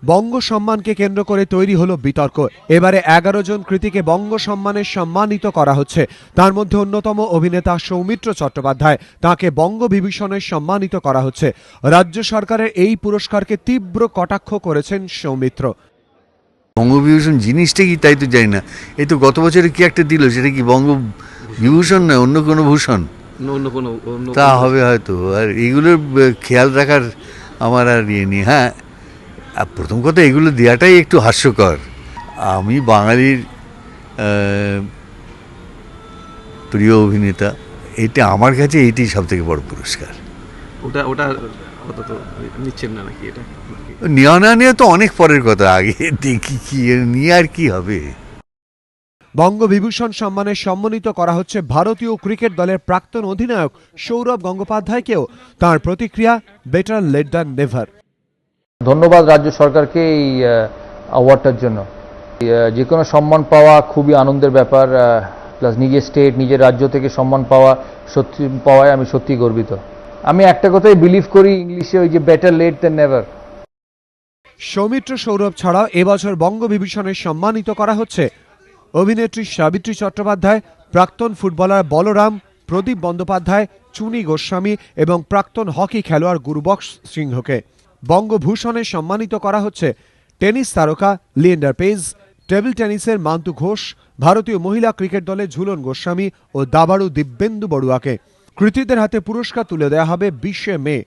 বঙ্গ সম্মানকে কেন্দ্র করে তৈরি হলো বিতর্ক। এবারে 11 জন কৃতীকে বঙ্গ সম্মানে সম্মানিত করা হচ্ছে। তার মধ্যে অন্যতম অভিনেতা সৌমিত্র চট্টোপাধ্যায়, তাকে বঙ্গ বিভূষণে সম্মানিত করা হচ্ছে। রাজ্য সরকারের এই পুরস্কারকে তীব্র কটাক্ষ করেছেন সৌমিত্র। বঙ্গবিভূষণ জিনিসটা কি তাই তো জানি না। এই তো গত বছরে কি একটা দিল, সেটা কি বঙ্গ বিভূষণ নয়, অন্য কোনো ভূষণ তা হবে হয়তো। আর এগুলোর খেয়াল রাখার আমার আর ইয়ে নেই। হ্যাঁ, প্রথম কথা এগুলো দেওয়াটাই একটু হাস্যকর। আমি বাঙালির প্রিয় অভিনেতা, এটা আমার কাছে এইটাই সব থেকে বড় পুরস্কার। ওটা ওটা তো নিচ্ছেন না নাকি? এটা নেওয়া না নিয়ে তো অনেক পরের কথা, আগে দেখি কি নিয়ে আর কি হবে। বঙ্গবিভূষণ সম্মানে সম্মানিত করা হচ্ছে ভারতীয় ক্রিকেট দলের প্রাক্তন অধিনায়ক সৌরভ গঙ্গোপাধ্যায়কেও। তার প্রতিক্রিয়া, বেটার লেট দ্যান নেভার। ধন্যবাদ রাজ্য সরকারকে এই অ্যাওয়ার্ডটার জন্য। যে কোনো সম্মান পাওয়া খুবই আনন্দের ব্যাপার, প্লাস নিজের স্টেট, নিজের রাজ্য থেকে সম্মান পাওয়ায় আমি সত্যি গর্বিত। আমি একটা কথাই বিলিভ করি ইংলিশে, ওই যে better late than never. Soumitra Sourav ছাড়াও এবছর বঙ্গবিভূষণে সম্মানিত করা হচ্ছে অভিনেত্রী সাবিত্রী চট্টোপাধ্যায়, প্রাক্তন ফুটবলার বলরাম, প্রদীপ বন্দ্যোপাধ্যায়, চুনি গোস্বামী এবং প্রাক্তন হকি খেলোয়াড় গুরুবক্স সিংহকে। বঙ্গভূষণে সম্মানিত করা হচ্ছে টেনিস তারকা লিয়েন্ডার পেজ, টেবিল টেনিসের মান্তু ঘোষ, ভারতীয় মহিলা ক্রিকেট দলে ঝুলন গোস্বামী ও দাবাড়ু দিব্যেন্দু বড়ুয়াকে। কৃতীদের হাতে পুরস্কার তুলে দেওয়া হবে 20 মে।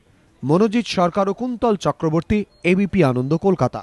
মনোজিৎ সরকার ও কুন্তল চক্রবর্তী, এবিপি আনন্দ, কলকাতা।